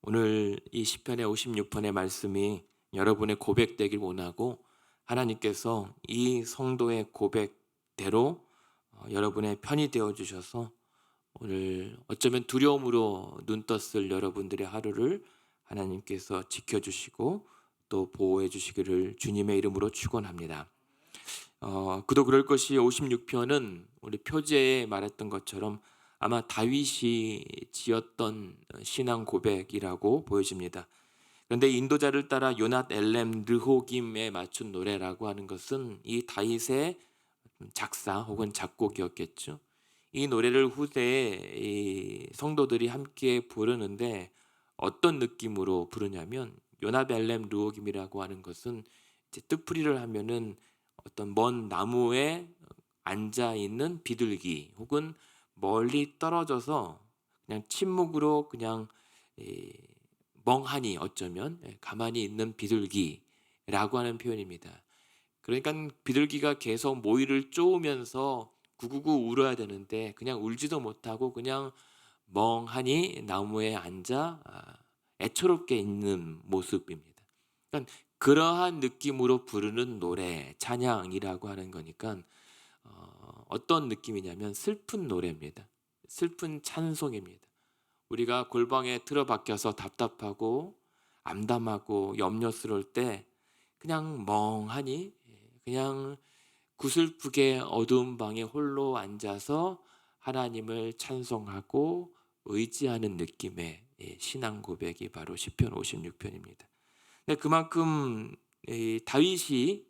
오늘 이 시편의 56편의 말씀이 여러분의 고백되길 원하고 하나님께서 이 성도의 고백대로 여러분의 편이 되어 주셔서 오늘 어쩌면 두려움으로 눈 떴을 여러분들의 하루를 하나님께서 지켜주시고 또 보호해 주시기를 주님의 이름으로 축원합니다. 그도 그럴 것이 56편은 우리 표제에 말했던 것처럼 아마 다윗이 지었던 신앙 고백이라고 보여집니다. 그런데 인도자를 따라 요낫 엘렘 르호김에 맞춘 노래라고 하는 것은 이 다윗의 작사 혹은 작곡이었겠죠. 이 노래를 후대에 이 성도들이 함께 부르는데 어떤 느낌으로 부르냐면 요낫 엘렘 르호김이라고 하는 것은 이제 뜻풀이를 하면은 어떤 먼 나무에 앉아 있는 비둘기 혹은 멀리 떨어져서 그냥 침묵으로 그냥 이 멍하니 어쩌면 가만히 있는 비둘기라고 하는 표현입니다. 그러니까 비둘기가 계속 모이를 쪼으면서 구구구 울어야 되는데 그냥 울지도 못하고 그냥 멍하니 나무에 앉아 애처롭게 있는 모습입니다. 그러니까 그러한 느낌으로 부르는 노래, 찬양이라고 하는 거니까 어떤 느낌이냐면 슬픈 노래입니다. 슬픈 찬송입니다. 우리가 골방에 틀어박혀서 답답하고 암담하고 염려스러울 때 그냥 멍하니 그냥 구슬프게 어두운 방에 홀로 앉아서 하나님을 찬송하고 의지하는 느낌의 신앙 고백이 바로 시편 56편입니다. 근데 그만큼 이 다윗이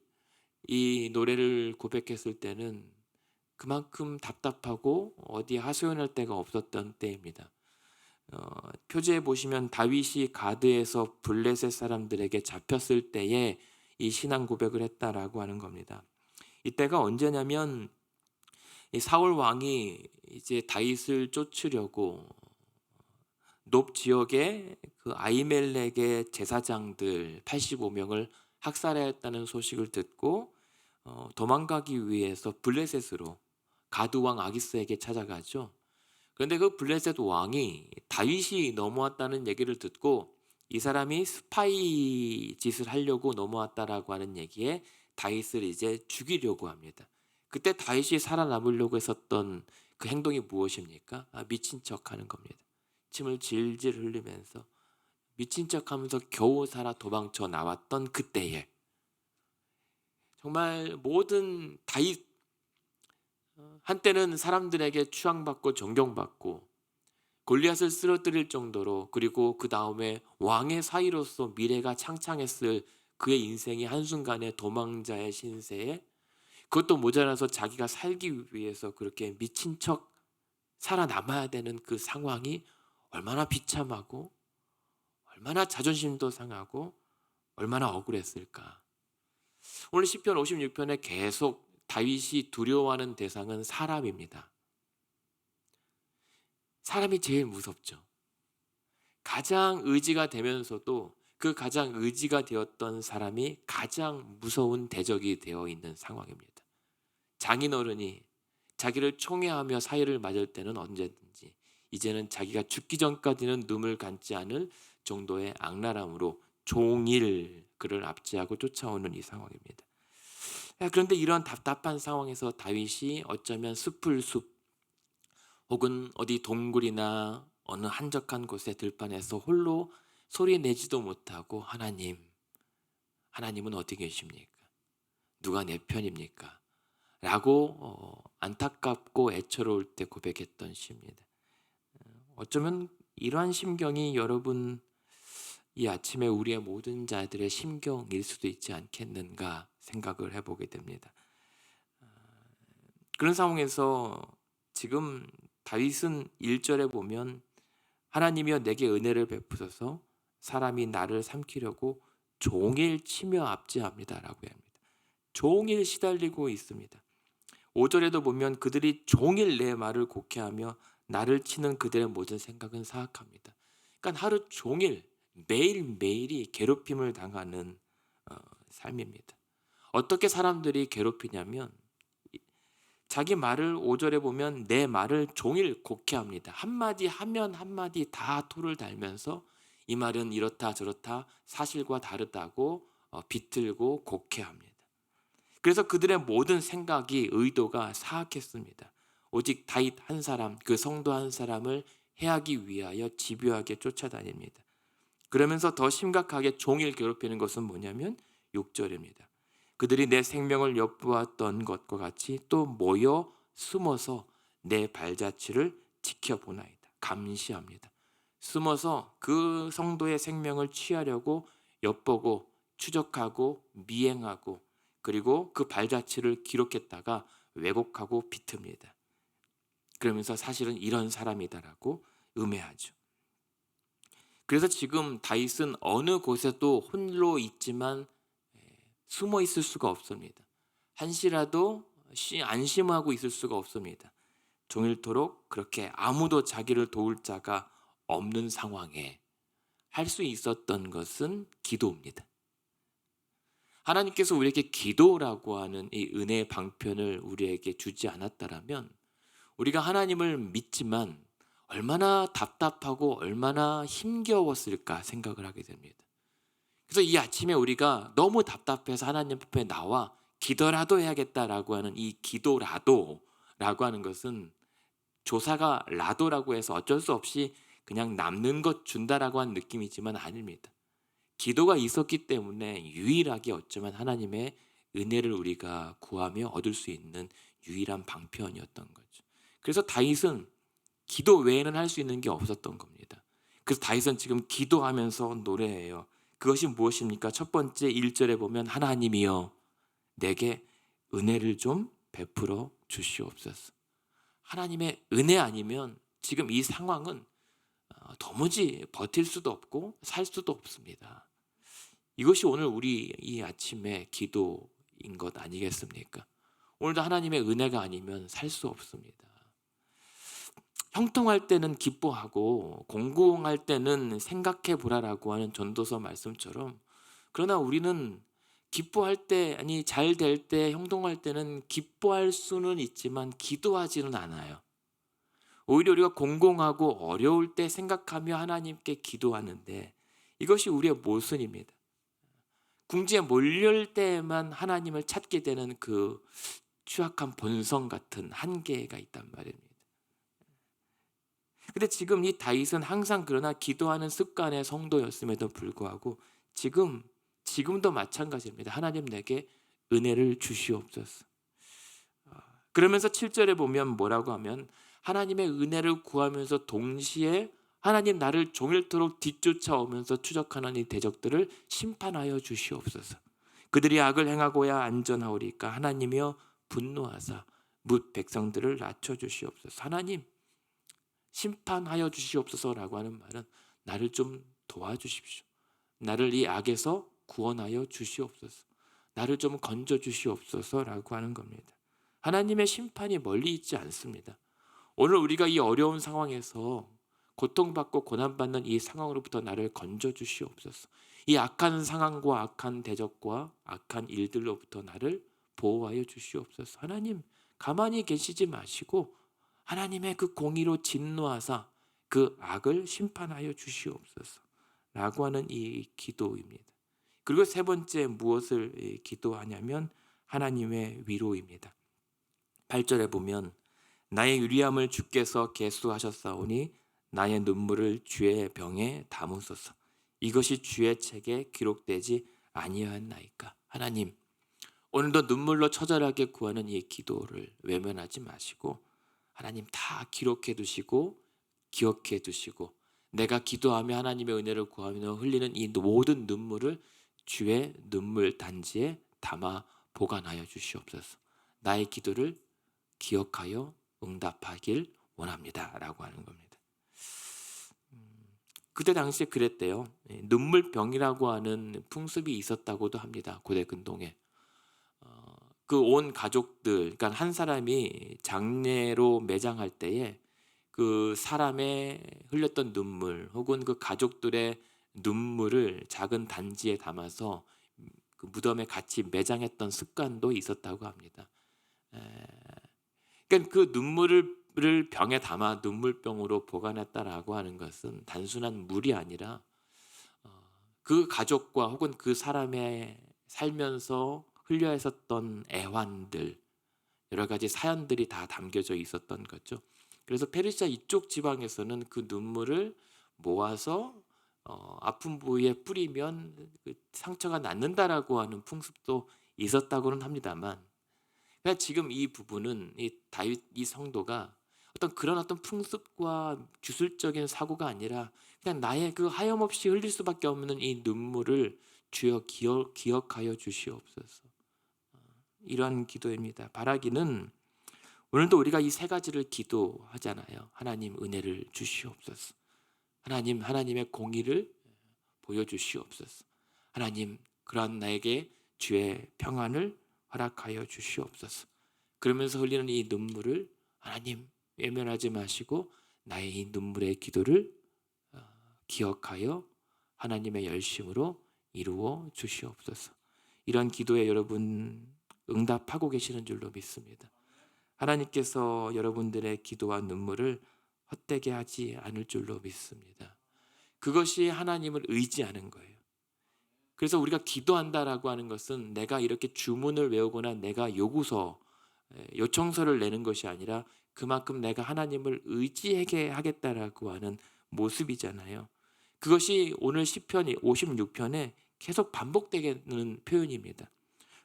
이 노래를 고백했을 때는 그만큼 답답하고 어디 하소연할 데가 없었던 때입니다. 표제에 보시면 다윗이 가드에서 블레셋 사람들에게 잡혔을 때에 이 신앙 고백을 했다라고 하는 겁니다. 이때가 언제냐면 이 사울 왕이 이제 다윗을 쫓으려고 높 지역의 그 아히멜렉의 제사장들 85명을 학살하였다는 소식을 듣고 도망가기 위해서 블레셋으로 가드 왕 아기스에게 찾아가죠. 그런데 그 블레셋 왕이 다윗이 넘어왔다는 얘기를 듣고 이 사람이 스파이 짓을 하려고 넘어왔다라고 하는 얘기에 다윗을 이제 죽이려고 합니다. 그때 다윗이 살아남으려고 했었던 그 행동이 무엇입니까? 미친 척하는 겁니다. 침을 질질 흘리면서 미친 척하면서 겨우 살아 도망쳐 나왔던 그때에 정말 모든 다윗 한때는 사람들에게 추앙받고 존경받고 골리앗을 쓰러뜨릴 정도로 그리고 그 다음에 왕의 사이로서 미래가 창창했을 그의 인생이 한순간에 도망자의 신세에 그것도 모자라서 자기가 살기 위해서 그렇게 미친 척 살아남아야 되는 그 상황이 얼마나 비참하고 얼마나 자존심도 상하고 얼마나 억울했을까. 오늘 시편 56편에 계속 다윗이 두려워하는 대상은 사람입니다. 사람이 제일 무섭죠. 가장 의지가 되면서도 그 가장 의지가 되었던 사람이 가장 무서운 대적이 되어 있는 상황입니다. 장인어른이 자기를 총애하며 사이를 맞을 때는 언제든지 이제는 자기가 죽기 전까지는 눈을 감지 않을 정도의 악랄함으로 종일 그를 압제하고 쫓아오는 이 상황입니다. 그런데 이런 답답한 상황에서 다윗이 어쩌면 숲을 숲 혹은 어디 동굴이나 어느 한적한 곳에 들판에서 홀로 소리 내지도 못하고 하나님은 어디 계십니까? 누가 내 편입니까? 라고 안타깝고 애처로울 때 고백했던 시입니다. 어쩌면 이러한 심경이 여러분 이 아침에 우리의 모든 자들의 심경일 수도 있지 않겠는가 생각을 해보게 됩니다. 그런 상황에서 지금 다윗은 1절에 보면 하나님이여 내게 은혜를 베푸소서 사람이 나를 삼키려고 종일 치며 압제합니다라고 합니다. 종일 시달리고 있습니다. 5절에도 보면 그들이 종일 내 말을 곡해하며 나를 치는 그들의 모든 생각은 사악합니다. 그러니까 하루 종일 매일매일이 괴롭힘을 당하는 삶입니다. 어떻게 사람들이 괴롭히냐면 자기 말을 5절에 보면 내 말을 종일 곡해합니다. 한마디 하면 한마디 다 토를 달면서 이 말은 이렇다 저렇다 사실과 다르다고 비틀고 곡해합니다. 그래서 그들의 모든 생각이 의도가 사악했습니다. 오직 다윗 한 사람, 그 성도 한 사람을 해하기 위하여 집요하게 쫓아다닙니다. 그러면서 더 심각하게 종일 괴롭히는 것은 뭐냐면 6절입니다. 그들이 내 생명을 엿보았던 것과 같이 또 모여 숨어서 내 발자취를 지켜보나이다. 감시합니다. 숨어서 그 성도의 생명을 취하려고 엿보고 추적하고 미행하고 그리고 그 발자취를 기록했다가 왜곡하고 비틉니다. 그러면서 사실은 이런 사람이다라고 음해하죠. 그래서 지금 다윗은 어느 곳에도 홀로 있지만 숨어 있을 수가 없습니다. 한시라도 안심하고 있을 수가 없습니다. 종일토록 그렇게 아무도 자기를 도울 자가 없는 상황에 할 수 있었던 것은 기도입니다. 하나님께서 우리에게 기도라고 하는 이 은혜의 방편을 우리에게 주지 않았다라면 우리가 하나님을 믿지만 얼마나 답답하고 얼마나 힘겨웠을까 생각을 하게 됩니다. 그래서 이 아침에 우리가 너무 답답해서 하나님 앞에 나와 기도라도 해야겠다라고 하는 이 기도라도라고 하는 것은 조사가 라도라고 해서 어쩔 수 없이 그냥 남는 것 준다라고 하는 느낌이지만 아닙니다. 기도가 있었기 때문에 유일하게 어쩌면 하나님의 은혜를 우리가 구하며 얻을 수 있는 유일한 방편이었던 거죠. 그래서 다윗은 기도 외에는 할 수 있는 게 없었던 겁니다. 그래서 다윗은 지금 기도하면서 노래해요. 그것이 무엇입니까? 첫 번째 1절에 보면 하나님이여 내게 은혜를 좀 베풀어 주시옵소서. 하나님의 은혜 아니면 지금 이 상황은 도무지 버틸 수도 없고 살 수도 없습니다. 이것이 오늘 우리 이 아침의 기도인 것 아니겠습니까? 오늘도 하나님의 은혜가 아니면 살 수 없습니다. 형통할 때는 기뻐하고 공공할 때는 생각해 보라라고 하는 전도서 말씀처럼 그러나 우리는 기뻐할 때 아니 잘 될 때 형통할 때는 기뻐할 수는 있지만 기도하지는 않아요. 오히려 우리가 공공하고 어려울 때 생각하며 하나님께 기도하는데 이것이 우리의 모순입니다. 궁지에 몰릴 때에만 하나님을 찾게 되는 그 추악한 본성 같은 한계가 있단 말입니다. 근데 지금 이 다윗은 항상 그러나 기도하는 습관의 성도였음에도 불구하고 지금도 마찬가지입니다. 하나님 내게 은혜를 주시옵소서. 그러면서 7절에 보면 뭐라고 하면 하나님의 은혜를 구하면서 동시에 하나님 나를 종일토록 뒤쫓아오면서 추적하는 이 대적들을 심판하여 주시옵소서. 그들이 악을 행하고야 안전하오리까 하나님이여 분노하사 뭇 백성들을 낮춰주시옵소서. 하나님 심판하여 주시옵소서라고 하는 말은 나를 좀 도와주십시오. 나를 이 악에서 구원하여 주시옵소서. 나를 좀 건져 주시옵소서라고 하는 겁니다. 하나님의 심판이 멀리 있지 않습니다. 오늘 우리가 이 어려운 상황에서 고통받고 고난받는 이 상황으로부터 나를 건져 주시옵소서. 이 악한 상황과 악한 대적과 악한 일들로부터 나를 보호하여 주시옵소서. 하나님 가만히 계시지 마시고 하나님의 그 공의로 진노하사 그 악을 심판하여 주시옵소서 라고 하는 이 기도입니다. 그리고 세 번째 무엇을 기도하냐면 하나님의 위로입니다. 8절에 보면 나의 유리함을 주께서 계수하셨사오니 나의 눈물을 주의 병에 담으소서. 이것이 주의 책에 기록되지 아니하였나이까. 하나님 오늘도 눈물로 처절하게 구하는 이 기도를 외면하지 마시고 하나님 다 기록해 두시고 기억해 두시고 내가 기도하며 하나님의 은혜를 구하며 흘리는 이 모든 눈물을 주의 눈물 단지에 담아 보관하여 주시옵소서. 나의 기도를 기억하여 응답하길 원합니다 라고 하는 겁니다. 그때 당시에 그랬대요. 눈물병이라고 하는 풍습이 있었다고도 합니다. 고대 근동에. 그 온 가족들, 그러니까 한 사람이 장례로 매장할 때에 그 사람의 흘렸던 눈물 혹은 그 가족들의 눈물을 작은 단지에 담아서 그 무덤에 같이 매장했던 습관도 있었다고 합니다. 그러니까 그 눈물을 병에 담아 눈물병으로 보관했다라고 하는 것은 단순한 물이 아니라 그 가족과 혹은 그 사람의 살면서 흘려야 했었던 애환들, 여러 가지 사연들이 다 담겨져 있었던 거죠. 그래서 페르시아 이쪽 지방에서는 그 눈물을 모아서 아픈 부위에 뿌리면 그 상처가 낫는다라고 하는 풍습도 있었다고는 합니다만, 그러니까 지금 이 부분은 이 다윗 이 성도가 어떤 풍습과 주술적인 사고가 아니라 그냥 나의 그 하염없이 흘릴 수밖에 없는 이 눈물을 주여 기억하여 주시옵소서. 이러한 기도입니다. 바라기는 오늘도 우리가 이 세 가지를 기도하잖아요. 하나님 은혜를 주시옵소서. 하나님의 공의를 보여주시옵소서. 하나님 그러한 나에게 주의 평안을 허락하여 주시옵소서. 그러면서 흘리는 이 눈물을 하나님 외면하지 마시고 나의 이 눈물의 기도를 기억하여 하나님의 열심으로 이루어 주시옵소서. 이러한 기도에 여러분 응답하고 계시는 줄로 믿습니다. 하나님께서 여러분들의 기도와 눈물을 헛되게 하지 않을 줄로 믿습니다. 그것이 하나님을 의지하는 거예요. 그래서 우리가 기도한다라고 하는 것은 내가 이렇게 주문을 외우거나 내가 요청서를 내는 것이 아니라 그만큼 내가 하나님을 의지하게 하겠다라고 하는 모습이잖아요. 그것이 오늘 시편 56편에 계속 반복되는 표현입니다.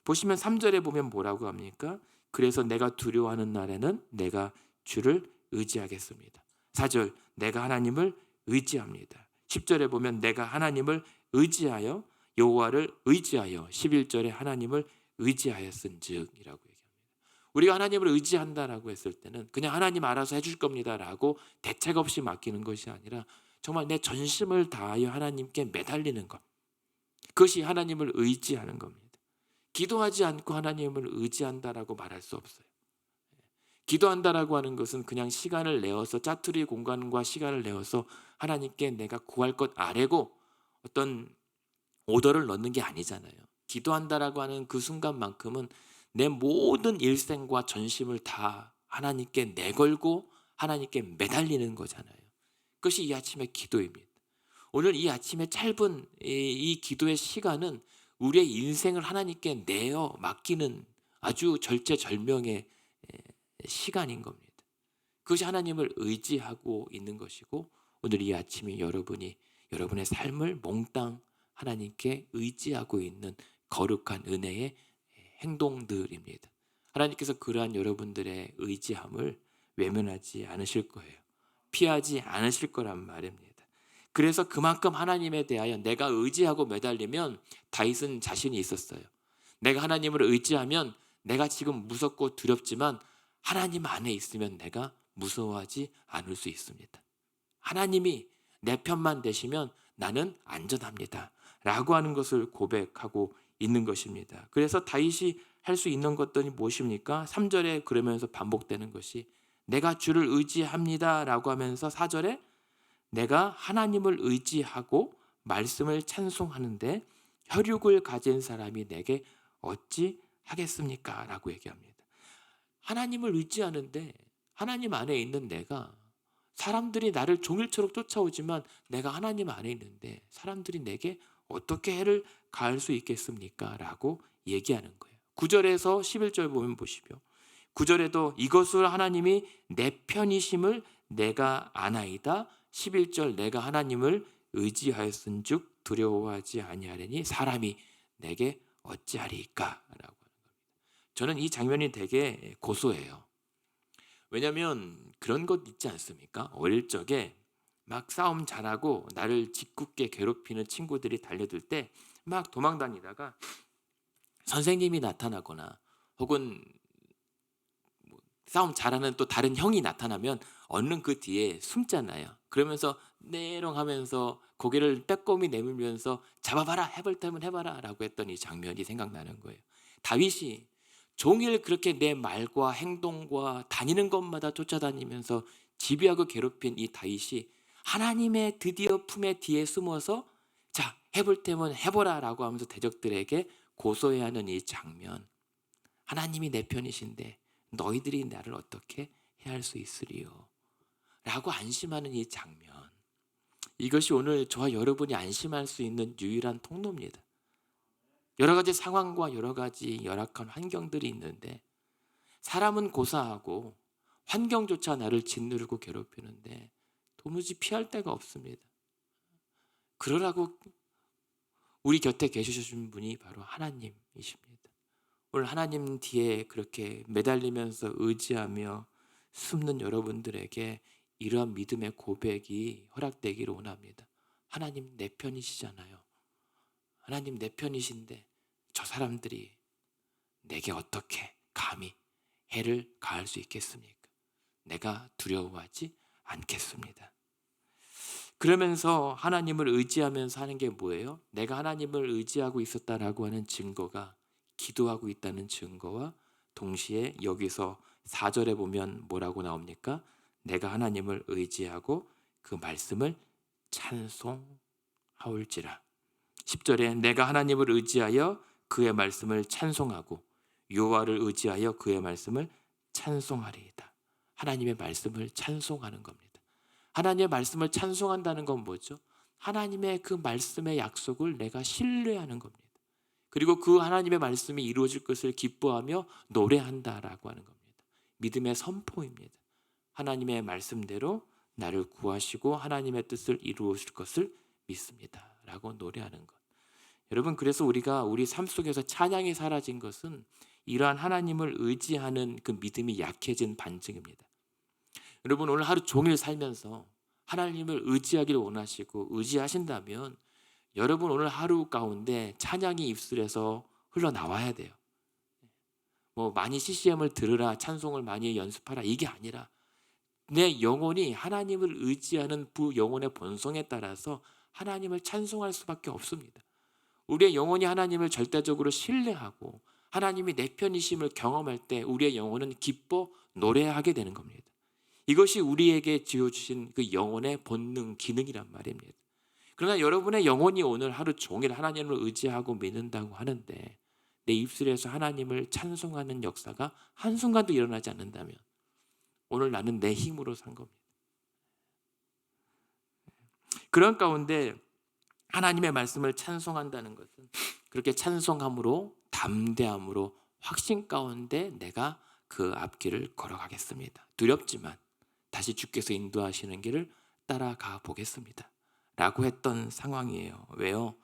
보시면 3절에 보면 뭐라고 합니까? 그래서 내가 두려워하는 날에는 내가 주를 의지하겠습니다. 4절 내가 하나님을 의지합니다. 10절에 보면 내가 하나님을 의지하여 여호와를 의지하여 11절에 하나님을 의지하였은즉이라고 얘기합니다. 우리가 하나님을 의지한다라고 했을 때는 그냥 하나님 알아서 해줄 겁니다라고 대책 없이 맡기는 것이 아니라 정말 내 전심을 다하여 하나님께 매달리는 것, 그것이 하나님을 의지하는 겁니다. 기도하지 않고 하나님을 의지한다라고 말할 수 없어요. 기도한다라고 하는 것은 그냥 시간을 내어서 짜투리 공간과 시간을 내어서 하나님께 내가 구할 것 아래고 어떤 오더를 넣는 게 아니잖아요. 기도한다라고 하는 그 순간만큼은 내 모든 일생과 전심을 다 하나님께 내걸고 하나님께 매달리는 거잖아요. 그것이 이 아침의 기도입니다. 오늘 이 아침의 짧은 이 기도의 시간은 우리의 인생을 하나님께 내어 맡기는 아주 절체절명의 시간인 겁니다. 그것이 하나님을 의지하고 있는 것이고, 오늘 이 아침에 여러분의 삶을 몽땅 하나님께 의지하고 있는 거룩한 은혜의 행동들입니다. 하나님께서 그러한 여러분들의 의지함을 외면하지 않으실 거예요. 피하지 않으실 거란 말입니다. 그래서 그만큼 하나님에 대하여 내가 의지하고 매달리면 다윗은 자신이 있었어요. 내가 하나님을 의지하면 내가 지금 무섭고 두렵지만 하나님 안에 있으면 내가 무서워하지 않을 수 있습니다. 하나님이 내 편만 되시면 나는 안전합니다 라고 하는 것을 고백하고 있는 것입니다. 그래서 다윗이 할 수 있는 것들이 무엇입니까? 3절에 그러면서 반복되는 것이 내가 주를 의지합니다 라고 하면서 4절에 내가 하나님을 의지하고 말씀을 찬송하는데 혈육을 가진 사람이 내게 어찌 하겠습니까? 라고 얘기합니다. 하나님을 의지하는데 하나님 안에 있는 내가, 사람들이 나를 종일토록 쫓아오지만 내가 하나님 안에 있는데 사람들이 내게 어떻게 해를 가할 수 있겠습니까? 라고 얘기하는 거예요. 9절에서 11절 보면 보시죠. 9절에도 이것을 하나님이 내 편이심을 내가 아나이다. 11절 내가 하나님을 의지하였은즉 두려워하지 아니하리니 사람이 내게 어찌하리까? 라고 하는 겁니다. 저는 이 장면이 되게 고소해요. 왜냐하면 그런 것 있지 않습니까? 어릴 적에 막 싸움 잘하고 나를 짓궂게 괴롭히는 친구들이 달려들 때 막 도망다니다가 선생님이 나타나거나 혹은 싸움 잘하는 또 다른 형이 나타나면 얼른 그 뒤에 숨잖아요. 그러면서 내롱하면서 고개를 빼꼼히 내밀면서 잡아봐라, 해볼 테면 해봐라 라고 했던 이 장면이 생각나는 거예요. 다윗이 종일 그렇게 내 말과 행동과 다니는 것마다 쫓아다니면서 지배하고 괴롭힌 이 다윗이 하나님의 드디어 품에 뒤에 숨어서 자, 해볼 테면 해보라 라고 하면서 대적들에게 고소해야 하는 이 장면, 하나님이 내 편이신데 너희들이 나를 어떻게 해할 수 있으리요? 라고 안심하는 이 장면, 이것이 오늘 저와 여러분이 안심할 수 있는 유일한 통로입니다. 여러 가지 상황과 여러 가지 열악한 환경들이 있는데 사람은 고사하고 환경조차 나를 짓누르고 괴롭히는데 도무지 피할 데가 없습니다. 그러라고 우리 곁에 계셔주신 분이 바로 하나님이십니다. 오늘 하나님 뒤에 그렇게 매달리면서 의지하며 숨는 여러분들에게 이러한 믿음의 고백이 허락되기를 원합니다. 하나님 내 편이시잖아요. 하나님 내 편이신데 저 사람들이 내게 어떻게 감히 해를 가할 수 있겠습니까? 내가 두려워하지 않겠습니다. 그러면서 하나님을 의지하면서 하는 게 뭐예요? 내가 하나님을 의지하고 있었다라고 하는 증거가 기도하고 있다는 증거와 동시에 여기서 4절에 보면 뭐라고 나옵니까? 내가 하나님을 의지하고 그 말씀을 찬송하올지라. 10절에 내가 하나님을 의지하여 그의 말씀을 찬송하고 여호와를 의지하여 그의 말씀을 찬송하리이다. 하나님의 말씀을 찬송하는 겁니다. 하나님의 말씀을 찬송한다는 건 뭐죠? 하나님의 그 말씀의 약속을 내가 신뢰하는 겁니다. 그리고 그 하나님의 말씀이 이루어질 것을 기뻐하며 노래한다라고 하는 겁니다. 믿음의 선포입니다. 하나님의 말씀대로 나를 구하시고 하나님의 뜻을 이루어질 것을 믿습니다 라고 노래하는 것. 여러분, 그래서 우리가 우리 삶 속에서 찬양이 사라진 것은 이러한 하나님을 의지하는 그 믿음이 약해진 반증입니다. 여러분, 오늘 하루 종일 살면서 하나님을 의지하기를 원하시고 의지하신다면 여러분 오늘 하루 가운데 찬양이 입술에서 흘러나와야 돼요. 뭐 많이 CCM을 들으라, 찬송을 많이 연습하라, 이게 아니라 내 영혼이 하나님을 의지하는 그 영혼의 본성에 따라서 하나님을 찬송할 수밖에 없습니다. 우리의 영혼이 하나님을 절대적으로 신뢰하고 하나님이 내 편이심을 경험할 때 우리의 영혼은 기뻐 노래하게 되는 겁니다. 이것이 우리에게 지어주신 그 영혼의 본능, 기능이란 말입니다. 그러나 여러분의 영혼이 오늘 하루 종일 하나님을 의지하고 믿는다고 하는데 내 입술에서 하나님을 찬송하는 역사가 한순간도 일어나지 않는다면 오늘 나는 내 힘으로 산 겁니다. 그런 가운데 하나님의 말씀을 찬송한다는 것은 그렇게 찬송함으로 담대함으로 확신 가운데 내가 그 앞길을 걸어가겠습니다. 두렵지만 다시 주께서 인도하시는 길을 따라가 보겠습니다 라고 했던 상황이에요. 왜요?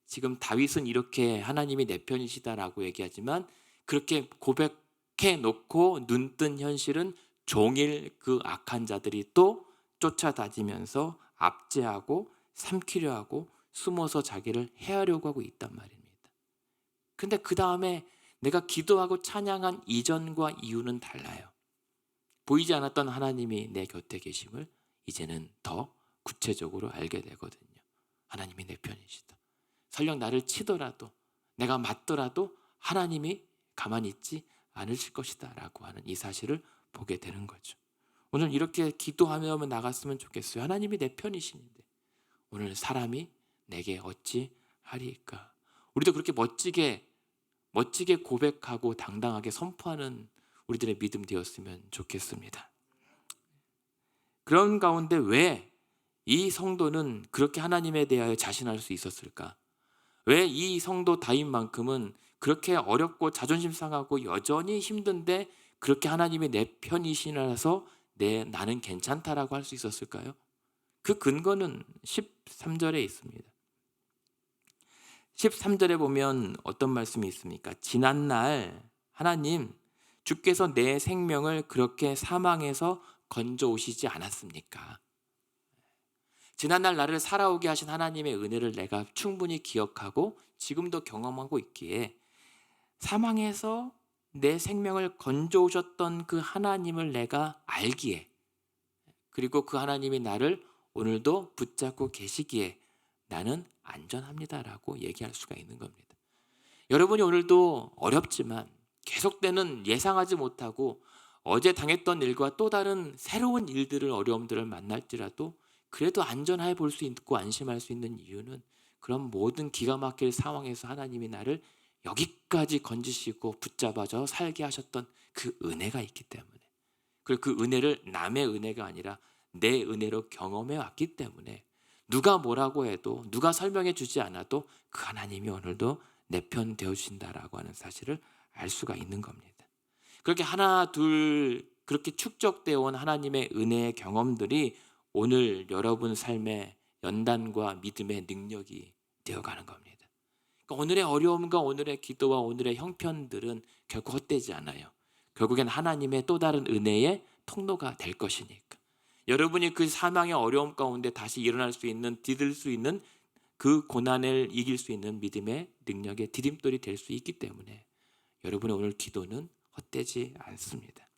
지금 다윗은 이렇게 하나님이 내 편이시다라고 얘기하지만 그렇게 고백해 놓고 눈뜬 현실은 종일 그 악한 자들이 또 쫓아다니면서 압제하고 삼키려 하고 숨어서 자기를 해하려고 하고 있단 말입니다. 근데 그 다음에 내가 기도하고 찬양한 이전과 이후는 달라요. 보이지 않았던 하나님이 내 곁에 계심을 이제는 더 구체적으로 알게 되거든요. 하나님이 내 편이시다. 설령 나를 치더라도 내가 맞더라도 하나님이 가만히 있지 않으실 것이다 라고 하는 이 사실을 보게 되는 거죠. 오늘 이렇게 기도하며 나갔으면 좋겠어요. 하나님이 내 편이시는데 오늘 사람이 내게 어찌 하리까. 우리도 그렇게 멋지게 고백하고 당당하게 선포하는 우리들의 믿음 되었으면 좋겠습니다. 그런 가운데 왜 이 성도는 그렇게 하나님에 대하여 자신할 수 있었을까? 왜 이 성도 다윗만큼은 그렇게 어렵고 자존심 상하고 여전히 힘든데 그렇게 하나님이 내 편이시라서 나는 괜찮다라고 할 수 있었을까요? 그 근거는 13절에 있습니다. 13절에 보면 어떤 말씀이 있습니까? 지난날 하나님 주께서 내 생명을 그렇게 사망에서 건져오시지 않았습니까? 지난날 나를 살아오게 하신 하나님의 은혜를 내가 충분히 기억하고 지금도 경험하고 있기에 사망에서 내 생명을 건져오셨던 그 하나님을 내가 알기에 그리고 그 하나님이 나를 오늘도 붙잡고 계시기에 나는 안전합니다라고 얘기할 수가 있는 겁니다. 여러분이 오늘도 어렵지만 계속되는 예상하지 못하고 어제 당했던 일과 또 다른 새로운 일들을 어려움들을 만날지라도 그래도 안전해 볼 수 있고 안심할 수 있는 이유는 그런 모든 기가 막힐 상황에서 하나님이 나를 여기까지 건지시고 붙잡아서 살게 하셨던 그 은혜가 있기 때문에 그리고 그 은혜를 남의 은혜가 아니라 내 은혜로 경험해 왔기 때문에 누가 뭐라고 해도 누가 설명해 주지 않아도 그 하나님이 오늘도 내 편 되어주신다라고 하는 사실을 알 수가 있는 겁니다. 그렇게 하나 둘 그렇게 축적되어 온 하나님의 은혜의 경험들이 오늘 여러분 삶의 연단과 믿음의 능력이 되어가는 겁니다. 그러니까 오늘의 어려움과 오늘의 기도와 오늘의 형편들은 결코 헛되지 않아요. 결국엔 하나님의 또 다른 은혜의 통로가 될 것이니까. 여러분이 그 사망의 어려움 가운데 다시 일어날 수 있는, 디딜 수 있는 그 고난을 이길 수 있는 믿음의 능력의 디딤돌이 될 수 있기 때문에 여러분의 오늘 기도는 헛되지 않습니다.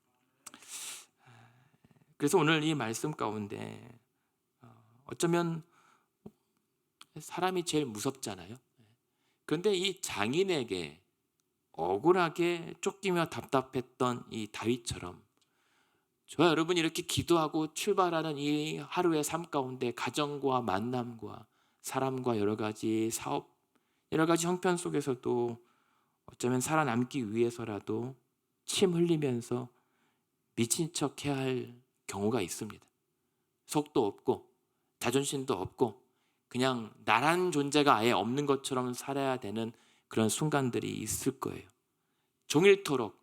그래서 오늘 이 말씀 가운데 어쩌면 사람이 제일 무섭잖아요. 그런데 이 장인에게 억울하게 쫓기며 답답했던 이 다윗처럼 저와 여러분이 이렇게 기도하고 출발하는 이 하루의 삶 가운데 가정과 만남과 사람과 여러 가지 사업, 여러 가지 형편 속에서도 어쩌면 살아남기 위해서라도 침 흘리면서 미친 척 해야 할 경우가 있습니다. 속도 없고 자존심도 없고 그냥 나란 존재가 아예 없는 것처럼 살아야 되는 그런 순간들이 있을 거예요. 종일토록,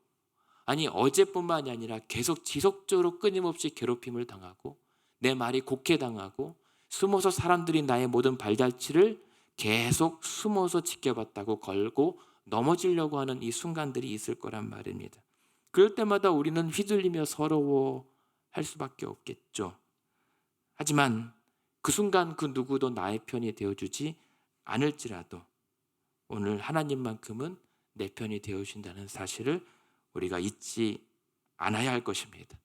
아니 어제뿐만이 아니라 계속 지속적으로 끊임없이 괴롭힘을 당하고 내 말이 곡해당하고 숨어서 사람들이 나의 모든 발자취를 계속 숨어서 지켜봤다고 걸고 넘어지려고 하는 이 순간들이 있을 거란 말입니다. 그럴 때마다 우리는 휘둘리며 서러워할 수밖에 없겠죠. 하지만 그 순간 그 누구도 나의 편이 되어주지 않을지라도 오늘 하나님만큼은 내 편이 되어주신다는 사실을 우리가 잊지 않아야 할 것입니다.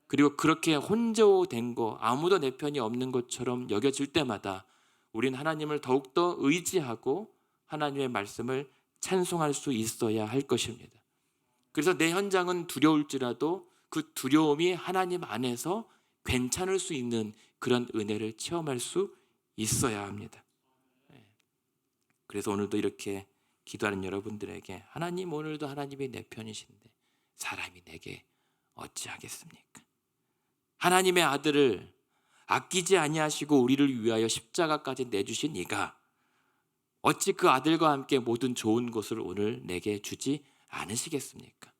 그리고 그렇게 혼조된 거, 아무도 내 편이 없는 것처럼 여겨질 때마다 우린 하나님을 더욱더 의지하고 하나님의 말씀을 찬송할 수 있어야 할 것입니다. 그래서 내 현장은 두려울지라도 그 두려움이 하나님 안에서 괜찮을 수 있는 그런 은혜를 체험할 수 있어야 합니다. 그래서 오늘도 이렇게 기도하는 여러분들에게 하나님, 오늘도 하나님이 내 편이신데 사람이 내게 어찌하겠습니까? 하나님의 아들을 아끼지 아니하시고 우리를 위하여 십자가까지 내주신 이가 어찌 그 아들과 함께 모든 좋은 것을 오늘 내게 주지 않으시겠습니까?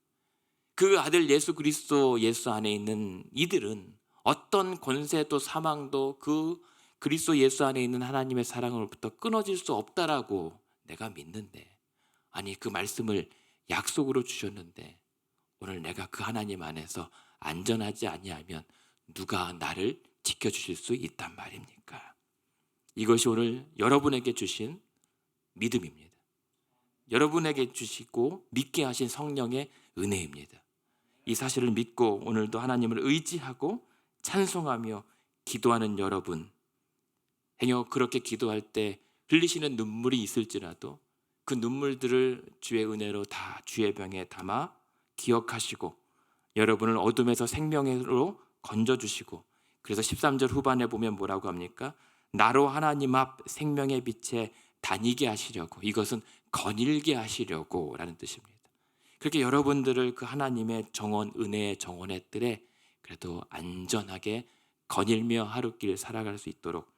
그 아들 예수 그리스도 예수 안에 있는 이들은 어떤 권세도 사망도 그 그리스도 예수 안에 있는 하나님의 사랑으로부터 끊어질 수 없다라고 내가 믿는데, 아니 그 말씀을 약속으로 주셨는데 오늘 내가 그 하나님 안에서 안전하지 아니하면 누가 나를 지켜주실 수 있단 말입니까? 이것이 오늘 여러분에게 주신 믿음입니다. 여러분에게 주시고 믿게 하신 성령의 은혜입니다. 이 사실을 믿고 오늘도 하나님을 의지하고 찬송하며 기도하는 여러분, 행여 그렇게 기도할 때 흘리시는 눈물이 있을지라도 그 눈물들을 주의 은혜로 다 주의 병에 담아 기억하시고 여러분을 어둠에서 생명으로 건져주시고, 그래서 13절 후반에 보면 뭐라고 합니까? 나로 하나님 앞 생명의 빛에 다니게 하시려고, 이것은 거닐게 하시려고 라는 뜻입니다. 그렇게 여러분들을 그 하나님의 정원, 은혜의 정원의 뜰에 그래도 안전하게 거닐며 하루길 살아갈 수 있도록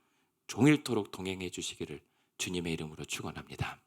종일토록 동행해 주시기를 주님의 이름으로 축원합니다.